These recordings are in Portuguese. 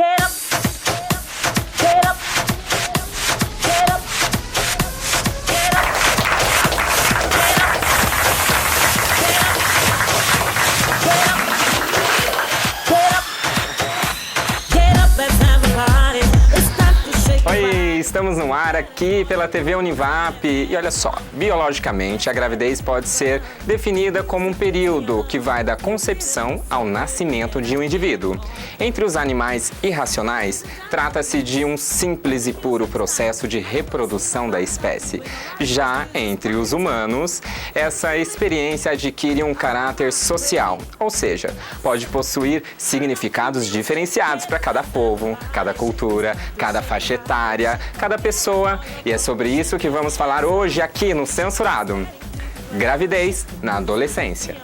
Get up, get up, get up, get up, get up, get up, let's have a party. It's time to shake your body. Oi, estamos no ar aqui pela TV Univap e olha só, biologicamente a gravidez pode ser definida como um período que vai da concepção ao nascimento de um indivíduo. Entre os animais irracionais, trata-se de um simples e puro processo de reprodução da espécie. Já entre os humanos, essa experiência adquire um caráter social, ou seja, pode possuir significados diferenciados para cada povo, cada cultura, cada faixa etária, cada pessoa, e é sobre isso que vamos falar hoje aqui no Censurado. Gravidez na adolescência.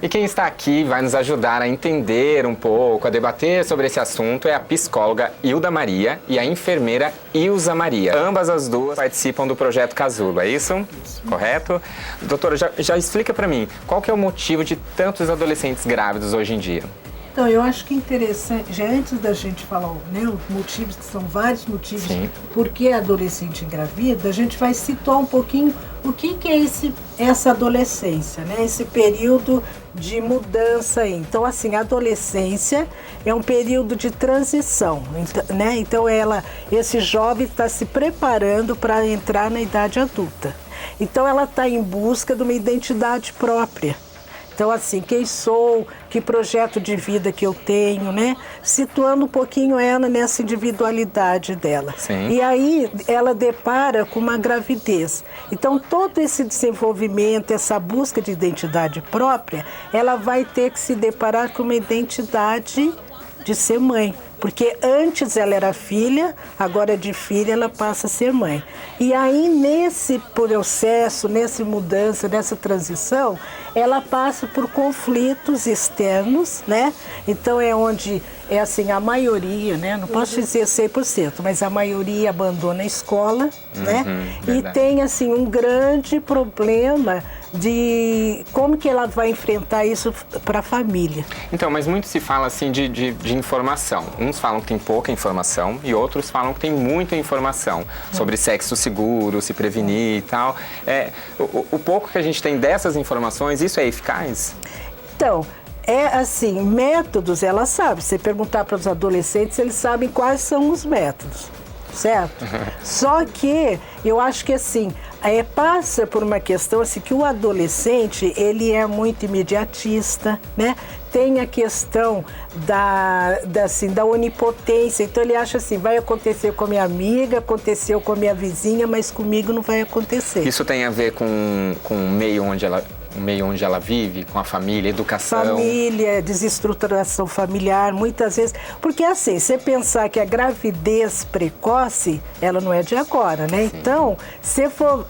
E quem está aqui vai nos ajudar a entender um pouco, a debater sobre esse assunto é a psicóloga Hilda Maria e a enfermeira Ilza Maria. Ambas as duas participam do projeto Casulo, é isso? Correto? Doutora, já explica para mim, qual que é o motivo de tantos adolescentes grávidos hoje em dia? Então, eu acho que é interessante, já antes da gente falar, né, os motivos, que são vários motivos, por que a adolescente engravida, a gente vai situar um pouquinho o que é essa adolescência, né, esse período de mudança aí. Então, assim, a adolescência é um período de transição, né, então esse jovem está se preparando para entrar na idade adulta. Então, ela está em busca de uma identidade própria. Então, assim, quem sou, que projeto de vida que eu tenho, né? Situando um pouquinho ela nessa individualidade dela. Sim. E aí ela depara com uma gravidez. Então, todo esse desenvolvimento, essa busca de identidade própria, ela vai ter que se deparar com uma identidade de ser mãe. Porque antes ela era filha, agora de filha ela passa a ser mãe. E aí nesse processo, nessa mudança, nessa transição, ela passa por conflitos externos, né? Então é onde, assim, a maioria, né? Não posso dizer 100%, mas a maioria abandona a escola, né? E tem, assim, um grande problema de como que ela vai enfrentar isso para a família. Então, mas muito se fala assim de informação. Uns falam que tem pouca informação e outros falam que tem muita informação sobre sexo seguro, se prevenir e tal. O pouco que a gente tem dessas informações, isso é eficaz? Então, é assim, métodos ela sabe. Se você perguntar para os adolescentes, eles sabem quais são os métodos, certo? Só que eu acho que assim, passa por uma questão assim, que o adolescente, ele é muito imediatista, né? Tem a questão da onipotência, então ele acha assim, vai acontecer com a minha amiga, aconteceu com a minha vizinha, mas comigo não vai acontecer. Isso tem a ver com o meio onde ela vive, com a família, educação? Família, desestruturação familiar, muitas vezes. Porque assim, você pensar que a gravidez precoce, ela não é de agora, né? Sim. Então, se for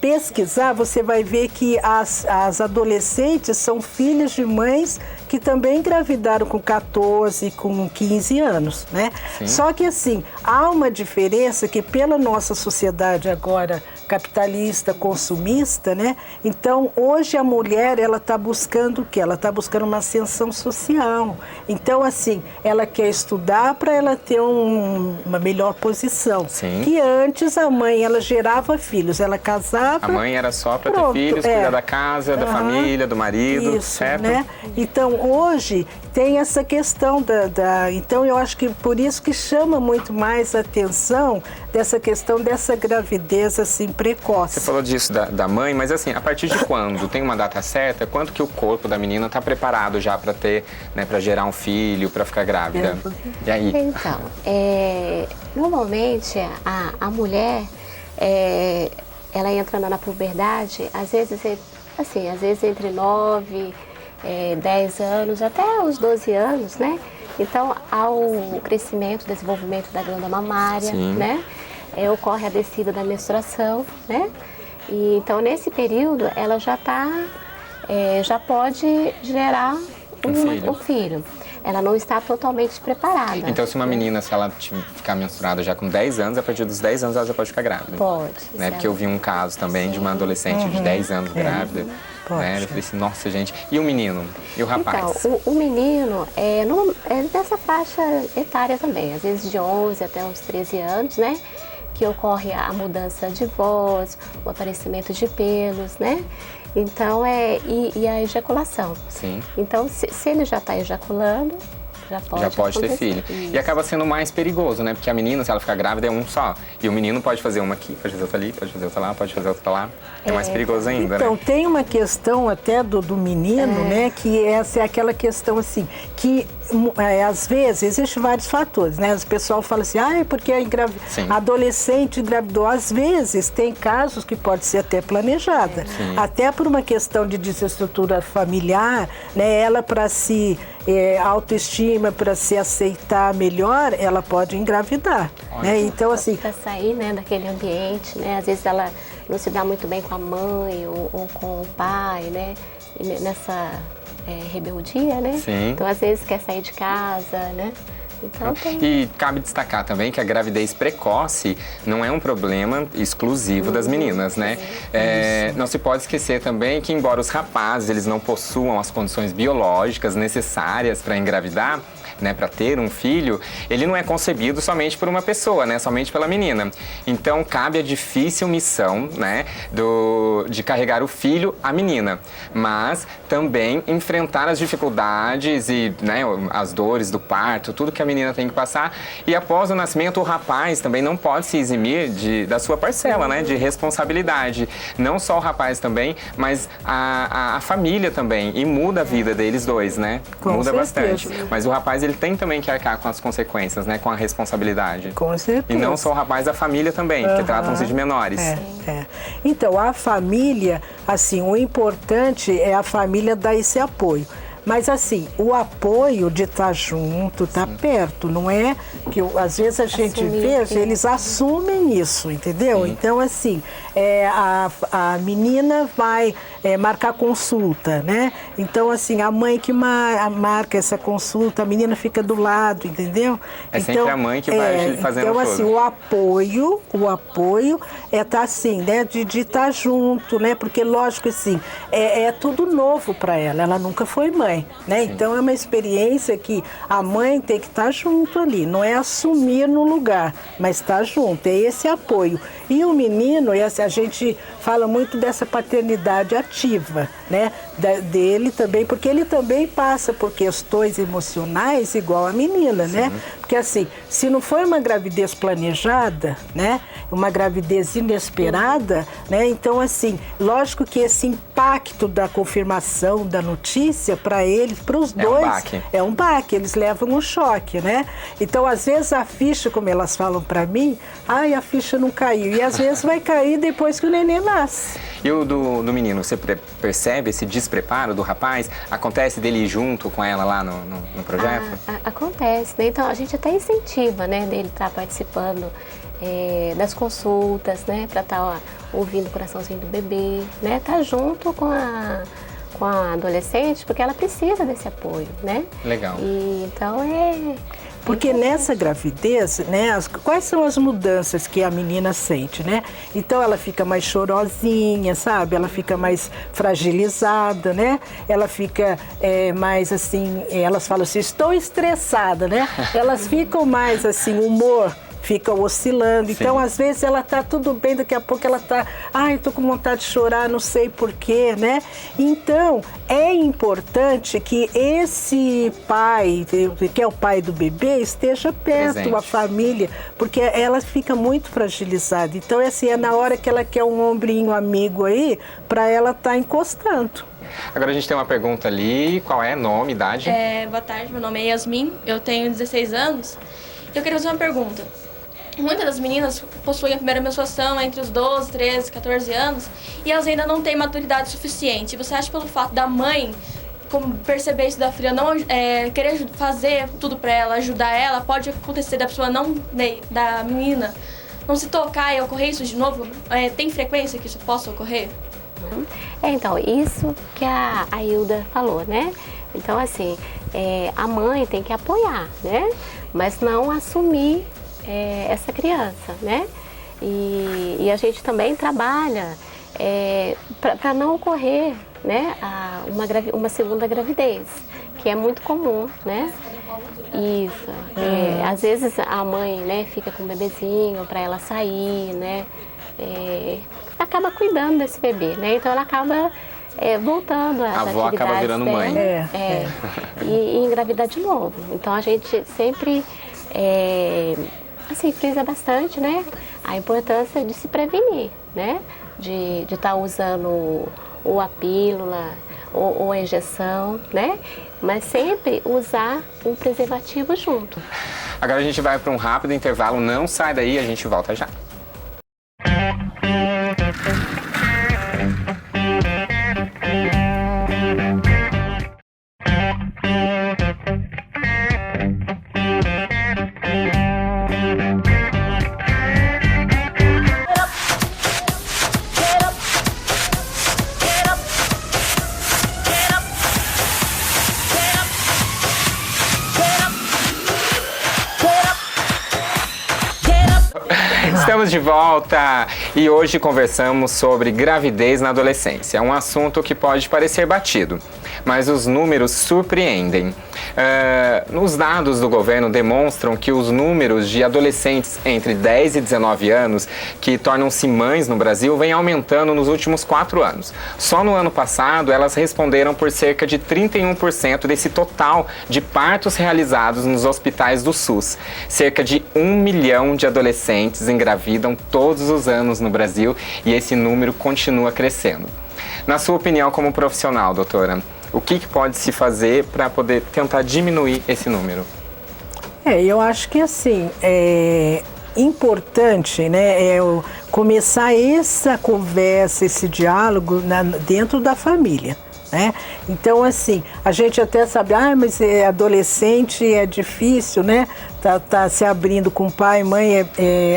pesquisar, você vai ver que as adolescentes são filhas de mães que também engravidaram com 14, com 15 anos, né? Sim. Só que assim, há uma diferença que pela nossa sociedade agora capitalista, consumista, né? Então, hoje a mulher, ela está buscando o quê? Ela está buscando uma ascensão social. Então, assim, ela quer estudar para ela ter uma melhor posição. Sim. Que antes a mãe, ela gerava filhos, ela casava... A mãe era só para ter filhos, cuidar da casa, da família, do marido, isso, certo? Né? Então, hoje tem essa questão Então, eu acho que por isso que chama muito mais a atenção dessa questão dessa gravidez, assim, precoce. Você falou disso da mãe, mas assim, a partir de quando? Tem uma data certa? Quanto que o corpo da menina está preparado já para ter, né, para gerar um filho, para ficar grávida? E aí? Então, normalmente a mulher, ela entra na puberdade, às vezes entre 9, 10 anos, até os 12 anos, né? Então, há o crescimento, desenvolvimento da glândula mamária, Sim. né? Ocorre a descida da menstruação, né? E, então, nesse período, ela já já pode gerar um filho. Ela não está totalmente preparada. Então, se uma menina, se ela ficar menstruada já com 10 anos, a partir dos 10 anos ela já pode ficar grávida? Pode. Né? Porque eu vi um caso também de uma adolescente de 10 anos grávida. Né? Eu falei assim, nossa, gente. E o menino? E o rapaz? Então, o menino é dessa faixa etária também, às vezes de 11 até uns 13 anos, né? Que ocorre a mudança de voz, o aparecimento de pelos, né? Então, e a ejaculação. Sim. Então, se ele já está ejaculando, já pode ter filho. Isso. E acaba sendo mais perigoso, né? Porque a menina, se ela ficar grávida, é um só. E o menino pode fazer uma aqui, pode fazer outra ali, pode fazer outra lá, pode fazer outra lá. É mais perigoso ainda, então, né? tem uma questão até do menino, né? Que essa é aquela questão assim, que às vezes existem vários fatores, né? O pessoal fala assim, porque a adolescente engravidou. Às vezes tem casos que pode ser até planejada. Até por uma questão de desestrutura familiar, né? Ela para se autoestima, para se aceitar melhor, ela pode engravidar. Né? Então, assim... Para sair, né, daquele ambiente, né? Às vezes ela não se dá muito bem com a mãe ou com o pai, né? E nessa rebeldia, né? Sim. Então, às vezes quer sair de casa, né? Então, E cabe destacar também que a gravidez precoce não é um problema exclusivo das meninas, né? Não se pode esquecer também que, embora os rapazes eles não possuam as condições biológicas necessárias para engravidar, né, para ter um filho, ele não é concebido somente por uma pessoa, né, somente pela menina. Então, cabe a difícil missão, né, de carregar o filho à menina, mas também enfrentar as dificuldades e, né, as dores do parto, tudo que a menina tem que passar. E após o nascimento, o rapaz também não pode se eximir da sua parcela, né, de responsabilidade. Não só o rapaz também, mas a família também. E muda a vida deles dois, né? Muda bastante. Mas o rapaz ele tem também que arcar com as consequências, né? Com a responsabilidade. Com certeza. E não só o rapaz, a família também, porque tratam-se de menores. Então, a família, assim, o importante é a família dar esse apoio. Mas assim, o apoio de estar junto, estar perto, não é que às vezes a gente vê, eles assumem isso, entendeu? Sim. Então assim, a menina vai marcar consulta, né? Então assim, a mãe que marca essa consulta, a menina fica do lado, entendeu? É sempre então, a mãe que vai fazendo então, tudo. Assim, o apoio é estar assim, né? De estar junto, né? Porque lógico assim, é tudo novo para ela nunca foi mãe. Né? Então é uma experiência que a mãe tem que estar junto ali, não é assumir no lugar, mas estar junto, é esse apoio. E o menino, a gente fala muito dessa paternidade ativa, né? Dele também, porque ele também passa por questões emocionais igual a menina, né? Porque assim, se não foi uma gravidez planejada, né? Uma gravidez inesperada, né? Então assim, lógico que esse impacto da confirmação da notícia para eles, para os dois, é um baque, eles levam um choque, né? Então às vezes a ficha, como elas falam para mim, a ficha não caiu, e às vezes vai cair depois que o neném nasce. E o do menino, você percebe esse despreparo do rapaz? Acontece dele ir junto com ela lá no projeto? Acontece, né? Então a gente até incentiva, né, dele estar participando das consultas, né, para estar ouvindo o coraçãozinho do bebê, né, tá junto com a adolescente, porque ela precisa desse apoio, né? Legal. E então porque nessa gravidez, né, quais são as mudanças que a menina sente, né? Então ela fica mais chorosinha, sabe? Ela fica mais fragilizada, né? Ela fica mais assim, elas falam assim, estou estressada, né? Elas ficam mais assim, humor fica oscilando. Então, às vezes, ela tá tudo bem, daqui a pouco ela tá, eu tô com vontade de chorar, não sei porquê, né? Então, é importante que esse pai, que é o pai do bebê, esteja perto, presente. A família, porque ela fica muito fragilizada. Então, assim, é na hora que ela quer um ombrinho amigo aí, para ela estar encostando. Agora a gente tem uma pergunta ali, qual é? Nome, idade? Boa tarde, meu nome é Yasmin, eu tenho 16 anos. Eu queria fazer uma pergunta. Muitas das meninas possuem a primeira menstruação entre os 12, 13, 14 anos e elas ainda não têm maturidade suficiente. Você acha que pelo fato da mãe perceber isso da filha, não querer fazer tudo pra ela, ajudar ela, pode acontecer da pessoa da menina não se tocar e ocorrer isso de novo, tem frequência que isso possa ocorrer? Então, isso que a Hilda falou, né? Então, assim, a mãe tem que apoiar, né? Mas não assumir essa criança, né? E a gente também trabalha para não ocorrer, né, uma segunda gravidez, que é muito comum, né? Isso. Às vezes a mãe, né, fica com o bebezinho para ela sair, né? Acaba cuidando desse bebê, né? Então ela acaba voltando às atividades. A avó acaba virando mãe. E engravidar de novo. Então a gente sempre assim, frisa bastante, né, a importância de se prevenir, né? De estar usando ou a pílula ou a injeção, né? Mas sempre usar um preservativo junto. Agora a gente vai para um rápido intervalo, não sai daí, a gente volta já. Estamos de volta e hoje conversamos sobre gravidez na adolescência. É um assunto que pode parecer batido, mas os números surpreendem. Os dados do governo demonstram que os números de adolescentes entre 10 e 19 anos que tornam-se mães no Brasil vem aumentando nos últimos 4 anos. Só no ano passado, elas responderam por cerca de 31% desse total de partos realizados nos hospitais do SUS. Cerca de 1 milhão de adolescentes engravidam todos os anos no Brasil e esse número continua crescendo. Na sua opinião como profissional, doutora, o que pode se fazer para poder tentar diminuir esse número? Eu acho que assim, é importante, né, começar essa conversa, esse diálogo dentro da família, né? Então, assim, a gente até sabe, mas adolescente é difícil, né? Tá se abrindo com pai e mãe,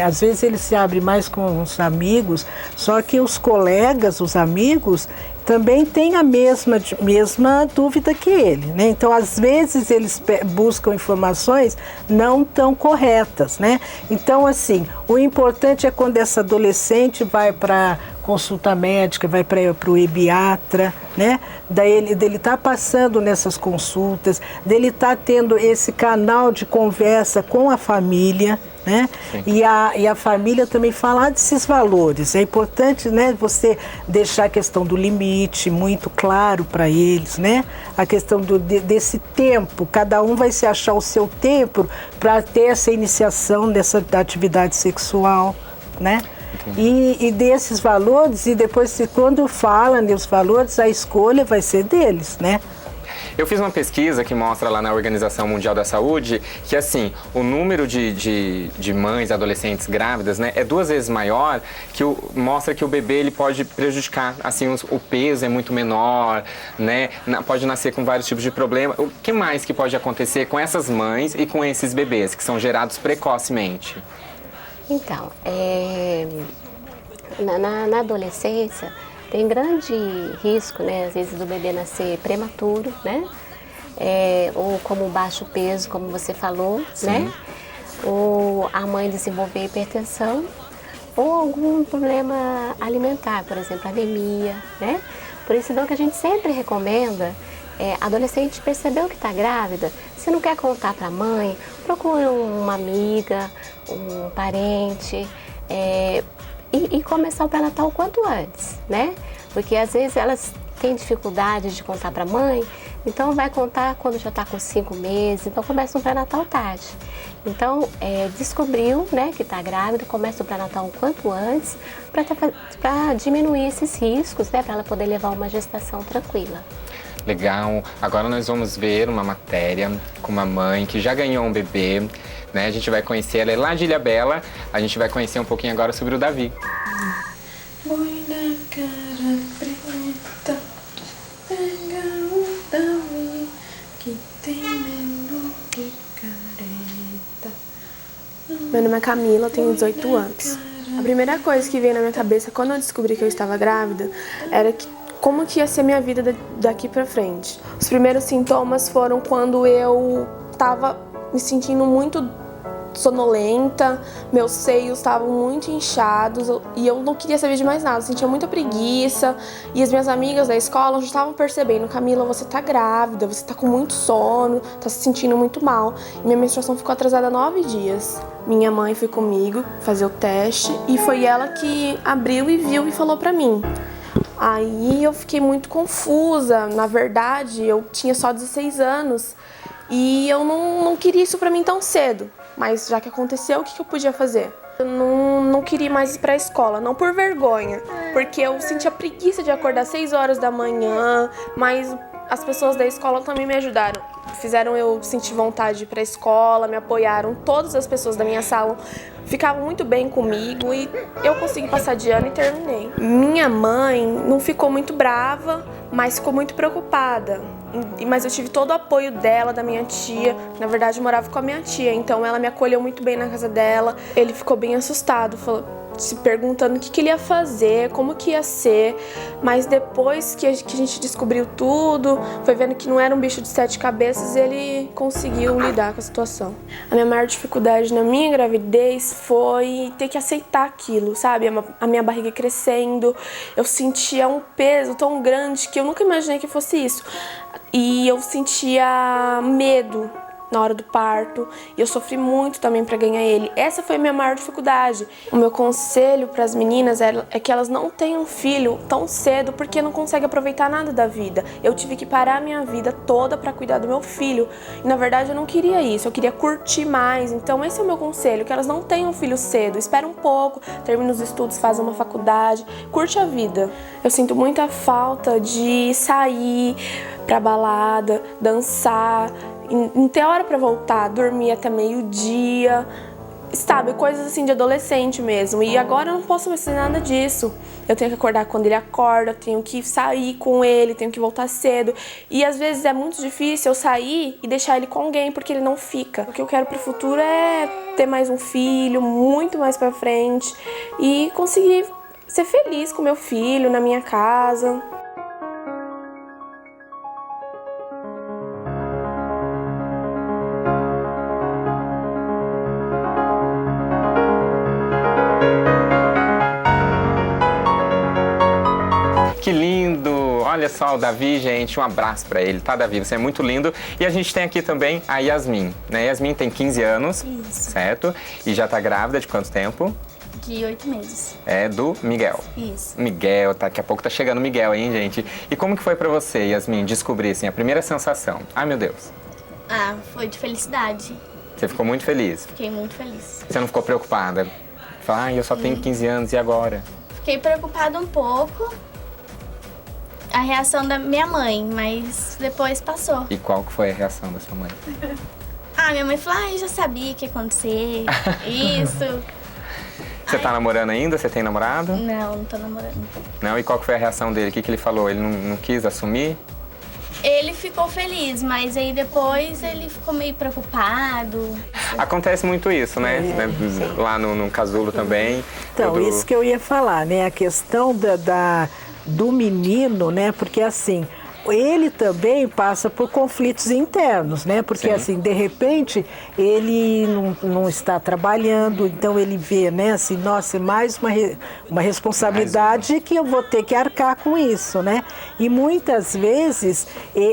às vezes ele se abre mais com os amigos, só que os colegas, os amigos, também têm a mesma dúvida que ele, né? Então, às vezes, eles buscam informações não tão corretas, né? Então, assim, o importante é quando essa adolescente vai para consulta médica, vai para o pediatra, né? Dele tá passando nessas consultas, dele tá tendo esse canal de conversa com a família, né? E a família também falar desses valores. É importante, né, você deixar a questão do limite muito claro para eles, né? A questão desse tempo, cada um vai se achar o seu tempo para ter essa iniciação dessa atividade sexual, né? E desses valores, e depois quando fala nos valores, a escolha vai ser deles, né? Eu fiz uma pesquisa que mostra lá na Organização Mundial da Saúde que, assim, o número de mães e adolescentes grávidas, né, é 2 vezes maior, mostra que o bebê ele pode prejudicar, assim, o peso é muito menor, né, pode nascer com vários tipos de problemas. O que mais que pode acontecer com essas mães e com esses bebês que são gerados precocemente? Então, na adolescência tem grande risco, né, às vezes do bebê nascer prematuro, né, ou como baixo peso, como você falou, né, ou a mãe desenvolver hipertensão ou algum problema alimentar, por exemplo, anemia, né. Por isso, então, que a gente sempre recomenda, adolescente percebeu que está grávida, se não quer contar para a mãe, procura uma amiga, um parente, e começar o pré-natal o quanto antes, né? Porque às vezes elas têm dificuldade de contar para a mãe, então vai contar quando já está com 5 meses, então começa um pré-natal tarde. Então, descobriu, né, que está grávida, começa o pré-natal o quanto antes, para diminuir esses riscos, né, para ela poder levar uma gestação tranquila. Legal. Agora nós vamos ver uma matéria com uma mãe que já ganhou um bebê, né? A gente vai conhecer, ela é lá de Ilhabela, a gente vai conhecer um pouquinho agora sobre o Davi. Põe na cara preta, pega o Davi, que tem medo de careta. Meu nome é Camila, eu tenho 18 anos. primeira coisa que veio na minha cabeça quando eu descobri que eu estava grávida era como que ia ser minha vida daqui pra frente. Os primeiros sintomas foram quando eu estava me sentindo muito sonolenta, meus seios estavam muito inchados e eu não queria saber de mais nada, eu sentia muita preguiça. E as minhas amigas da escola já estavam percebendo: Camila, você tá grávida, você tá com muito sono, tá se sentindo muito mal. E minha menstruação ficou atrasada 9 dias. Minha mãe foi comigo fazer o teste e foi ela que abriu e viu e falou pra mim. Aí eu fiquei muito confusa. Na verdade, eu tinha só 16 anos e eu não queria isso pra mim tão cedo. Mas já que aconteceu, o que eu podia fazer? Eu não queria mais ir pra escola, não por vergonha, porque eu sentia preguiça de acordar às 6 horas da manhã, mas as pessoas da escola também me ajudaram. Fizeram eu sentir vontade de ir pra escola, me apoiaram, todas as pessoas da minha sala ficavam muito bem comigo e eu consegui passar de ano e terminei. Minha mãe não ficou muito brava, mas ficou muito preocupada. Mas eu tive todo o apoio dela, da minha tia. Na verdade, eu morava com a minha tia, então ela me acolheu muito bem na casa dela. Ele ficou bem assustado, se perguntando o que ele ia fazer, como que ia ser. Mas depois que a gente descobriu tudo, foi vendo que não era um bicho de 7 cabeças, ele conseguiu lidar com a situação. A minha maior dificuldade na minha gravidez foi ter que aceitar aquilo, sabe? A minha barriga crescendo, eu sentia um peso tão grande que eu nunca imaginei que fosse isso. E eu sentia medo na hora do parto, e eu sofri muito também para ganhar ele. Essa foi a minha maior dificuldade. O meu conselho para as meninas é que elas não tenham filho tão cedo, porque não conseguem aproveitar nada da vida. Eu tive que parar a minha vida toda para cuidar do meu filho, e na verdade eu não queria isso, eu queria curtir mais. Então esse é o meu conselho, que elas não tenham filho cedo, espera um pouco, termina os estudos, faz uma faculdade, curte a vida. Eu sinto muita falta de sair pra balada, dançar, não ter hora pra voltar, dormir até meio-dia, sabe, coisas assim de adolescente mesmo. E agora eu não posso mais fazer nada disso. Eu tenho que acordar quando ele acorda, eu tenho que sair com ele, tenho que voltar cedo. E às vezes é muito difícil eu sair e deixar ele com alguém, porque ele não fica. O que eu quero pro futuro é ter mais um filho, muito mais pra frente, e conseguir ser feliz com meu filho, na minha casa. Que lindo! Olha só, o Davi, gente, um abraço pra ele, tá, Davi? Você é muito lindo. E a gente tem aqui também a Yasmin, né? Yasmin tem 15 anos, Isso. certo? E já tá grávida de quanto tempo? De 8 meses. É do Miguel. Isso. Miguel, daqui a pouco tá chegando o Miguel, hein, gente? E como que foi pra você, Yasmin, descobrir, assim, a primeira sensação? Ai, meu Deus. Ah, foi de felicidade. Você ficou muito feliz. Fiquei muito feliz. Você não ficou preocupada? Falar, ai, eu só tenho 15 anos, e agora? Fiquei preocupada um pouco. A reação da minha mãe, mas depois passou. E qual que foi a reação da sua mãe? Ah, minha mãe falou, eu já sabia que ia acontecer. Isso. Você tá namorando ainda? Você tem namorado? Não tô namorando. Não? E qual que foi a reação dele? O que ele falou? Ele não quis assumir? Ele ficou feliz, mas aí depois ele ficou meio preocupado. Acontece muito isso, né? Lá no casulo também. Então, isso que eu ia falar, né? A questão do menino, né? Porque assim, ele também passa por conflitos internos, né? Porque Sim. assim, de repente, ele não está trabalhando, então ele vê, né? Assim, nossa, é mais uma responsabilidade que eu vou ter que arcar com isso, né? E muitas vezes,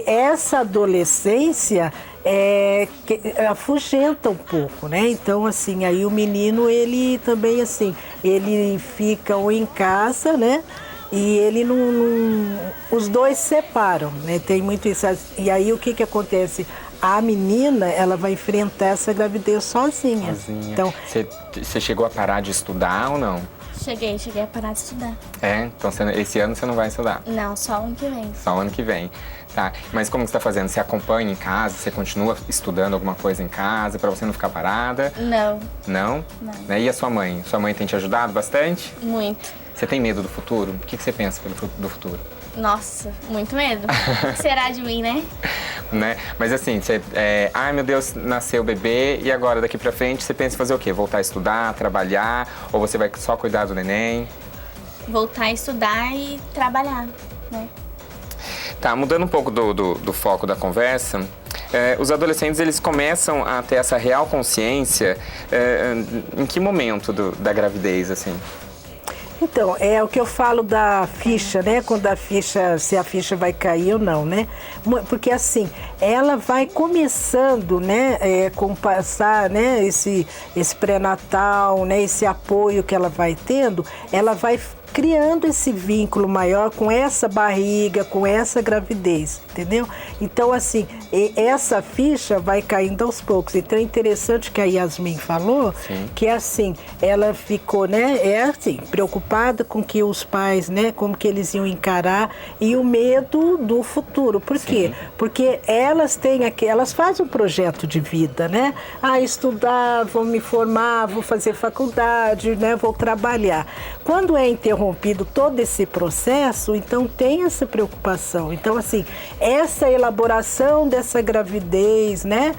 essa adolescência afugenta um pouco, né? Então, assim, aí o menino, ele também, assim, ele fica ou em casa, né? E ele os dois se separam, né? Tem muito isso. E aí o que acontece? A menina, ela vai enfrentar essa gravidez sozinha. Então, você chegou a parar de estudar ou não? Cheguei a parar de estudar. É? Então esse ano você não vai estudar? Não, só o ano que vem. Só o ano que vem. Tá. Mas como você está fazendo? Você acompanha em casa? Você continua estudando alguma coisa em casa para você não ficar parada? Não. Não? Não. Né? E a sua mãe? Sua mãe tem te ajudado bastante? Muito. Você tem medo do futuro? O que você pensa do futuro? Nossa, muito medo. O que será de mim, né? Né? Mas assim, ai meu Deus, nasceu o bebê e agora daqui pra frente você pensa em fazer o quê? Voltar a estudar, trabalhar ou você vai só cuidar do neném? Voltar a estudar e trabalhar, né? Tá, mudando um pouco do foco da conversa, os adolescentes eles começam a ter essa real consciência em que momento da gravidez, assim? Então, é o que eu falo da ficha, né? Quando se a ficha vai cair ou não, né? Porque assim, ela vai começando, né? Com o passar, né? Esse pré-natal, né? Esse apoio que ela vai tendo, ela vai criando esse vínculo maior com essa barriga, com essa gravidez, entendeu? Então, assim, essa ficha vai caindo aos poucos. Então, é interessante que a Yasmin falou, sim, que assim, ela ficou, né, preocupada com que os pais, né, como que eles iam encarar e o medo do futuro. Por quê? Porque elas fazem um projeto de vida, né? Estudar, vou me formar, vou fazer faculdade, né, vou trabalhar. Quando é interrompido todo esse processo, então tem essa preocupação. Então, assim, essa elaboração dessa gravidez, né,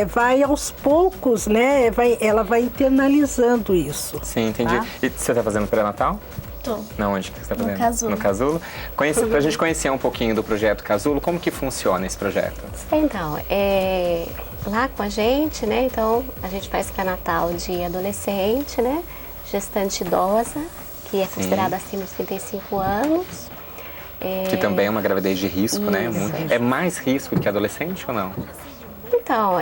vai aos poucos, né, ela vai internalizando isso. Sim, entendi. Tá? E você está fazendo pré-natal? Tô. Não, onde que você está fazendo? No Casulo. No Casulo? Pra gente conhecer um pouquinho do projeto Casulo, como que funciona esse projeto? Então, lá com a gente, né, então a gente faz pré-natal de adolescente, né, gestante idosa, que é considerada acima dos 35 anos. Que também é uma gravidez de risco, isso, né? É mais risco do que adolescente ou não? Então,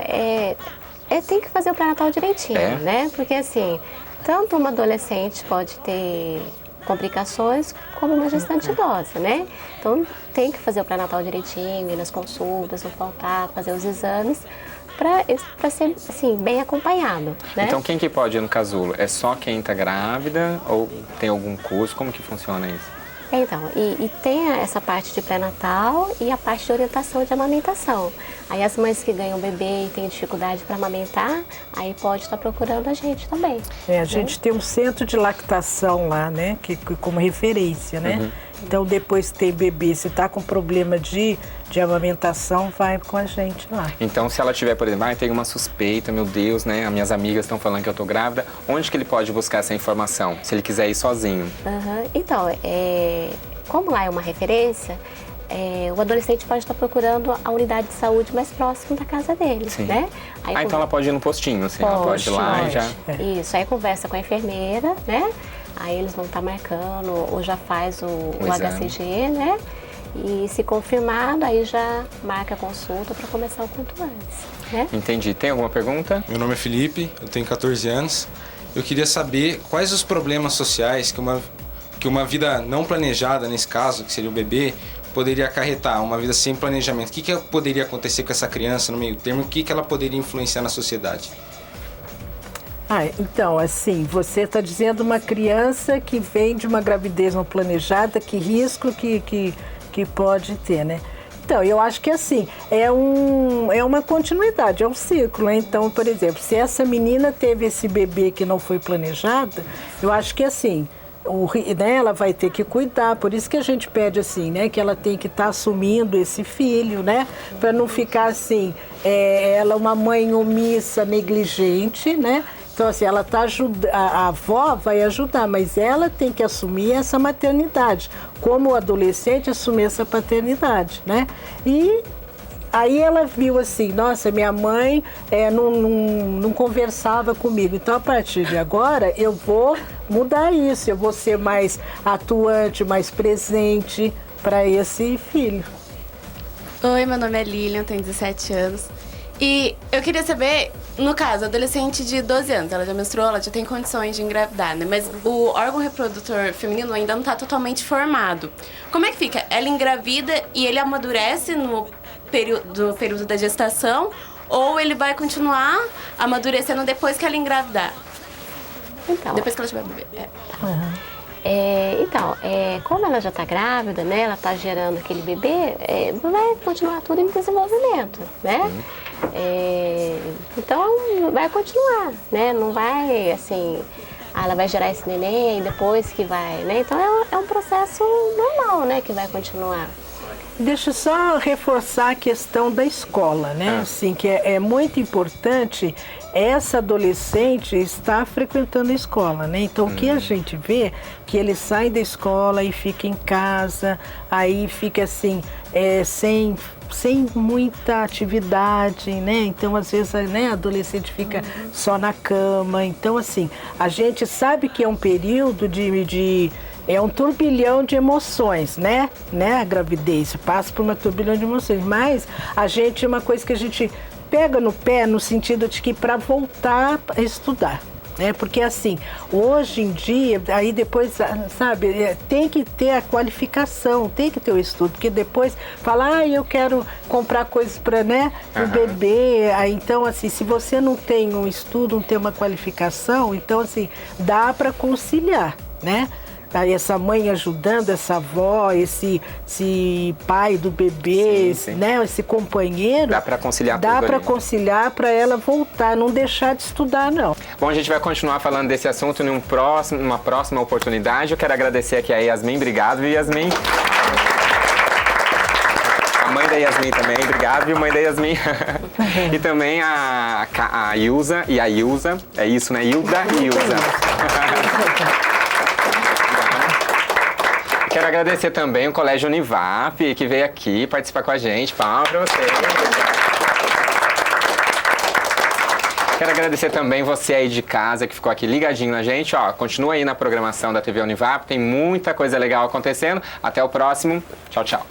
tem que fazer o pré-natal direitinho, né? Porque assim, tanto uma adolescente pode ter complicações como uma gestante idosa, né? Então, tem que fazer o pré-natal direitinho, ir nas consultas, não faltar, fazer os exames, para ser, assim, bem acompanhado, né? Então, quem que pode ir no Casulo? É só quem está grávida ou tem algum curso? Como que funciona isso? Então, e tem essa parte de pré-natal e a parte de orientação de amamentação. Aí as mães que ganham bebê e têm dificuldade para amamentar, aí pode estar procurando a gente também. A gente tem um centro de lactação lá, né, que como referência, né? Uhum. Então, depois que tem bebê, se está com problema de amamentação, vai com a gente lá. Então, se ela tiver, por exemplo, tem uma suspeita, meu Deus, né? As minhas amigas estão falando que eu tô grávida, onde que ele pode buscar essa informação, se ele quiser ir sozinho? Uhum. Então, como lá é uma referência, o adolescente pode estar procurando a unidade de saúde mais próxima da casa dele, né? Aí, então ela pode ir no postinho, assim, ela pode ir lá e já... Isso, aí conversa com a enfermeira, né? Aí eles vão estar marcando, ou já faz o HCG, né? E se confirmado, aí já marca a consulta para começar o quanto antes, né? Entendi. Tem alguma pergunta? Meu nome é Felipe, eu tenho 14 anos. Eu queria saber quais os problemas sociais que uma vida não planejada, nesse caso, que seria o bebê, poderia acarretar, uma vida sem planejamento. O que poderia acontecer com essa criança no meio termo? O que ela poderia influenciar na sociedade? Então, assim, você está dizendo uma criança que vem de uma gravidez não planejada, que risco que pode ter, né? Então, eu acho que assim, é uma continuidade, é um ciclo, né? Então, por exemplo, se essa menina teve esse bebê que não foi planejado, eu acho que assim, ela vai ter que cuidar, por isso que a gente pede assim, né? Que ela tem que estar assumindo esse filho, né? Para não ficar assim, ela uma mãe omissa, negligente, né? Então, assim, ela tá a avó vai ajudar, mas ela tem que assumir essa maternidade, como o adolescente assumir essa paternidade, né? E aí ela viu assim, nossa, minha mãe não conversava comigo, então a partir de agora eu vou mudar isso, eu vou ser mais atuante, mais presente para esse filho. Oi, meu nome é Lilian, tenho 17 anos. E eu queria saber, no caso, adolescente de 12 anos, ela já menstruou, ela já tem condições de engravidar, né? Mas o órgão reprodutor feminino ainda não está totalmente formado. Como é que fica? Ela engravida e ele amadurece no período da gestação, ou ele vai continuar amadurecendo depois que ela engravidar? Então, depois que ela tiver bebê. Como ela já está grávida, né? Ela está gerando aquele bebê, vai continuar tudo em desenvolvimento, né? Então, vai continuar, né? Não vai, assim, ela vai gerar esse neném e depois que vai, né? Então é um processo normal, né, que vai continuar. Deixa eu só reforçar a questão da escola, né? Assim, que é muito importante essa adolescente estar frequentando a escola, né? Então, o que a gente vê que eles saem da escola e fica em casa, aí fica assim, sem muita atividade, né? Então, às vezes, né, a adolescente fica só na cama. Então, assim, a gente sabe que é um período é um turbilhão de emoções, né? A gravidez passa por uma turbilhão de emoções, mas uma coisa que a gente pega no pé no sentido de que para voltar a estudar, né? Porque assim, hoje em dia, aí depois, sabe, tem que ter a qualificação, tem que ter o estudo, porque depois fala, eu quero comprar coisas para, né, o bebê. Aí, então, assim, se você não tem um estudo, não tem uma qualificação, então, assim, dá para conciliar, né? Aí essa mãe ajudando, essa avó, esse pai do bebê, sim. né, esse companheiro. Dá para conciliar Dá tudo para ali. conciliar para ela voltar, não deixar de estudar, não. Bom, a gente vai continuar falando desse assunto numa próxima oportunidade. Eu quero agradecer aqui a Yasmin. Obrigado, Yasmin. A mãe da Yasmin também, obrigado, viu, mãe da Yasmin? E também a Ilza e a Ilza. É isso, né? Hilda e Ilza. Quero agradecer também o Colégio Univap, que veio aqui participar com a gente. Palmas pra vocês. Quero agradecer também você aí de casa que ficou aqui ligadinho na gente. Continua aí na programação da TV Univap, tem muita coisa legal acontecendo. Até o próximo. Tchau, tchau.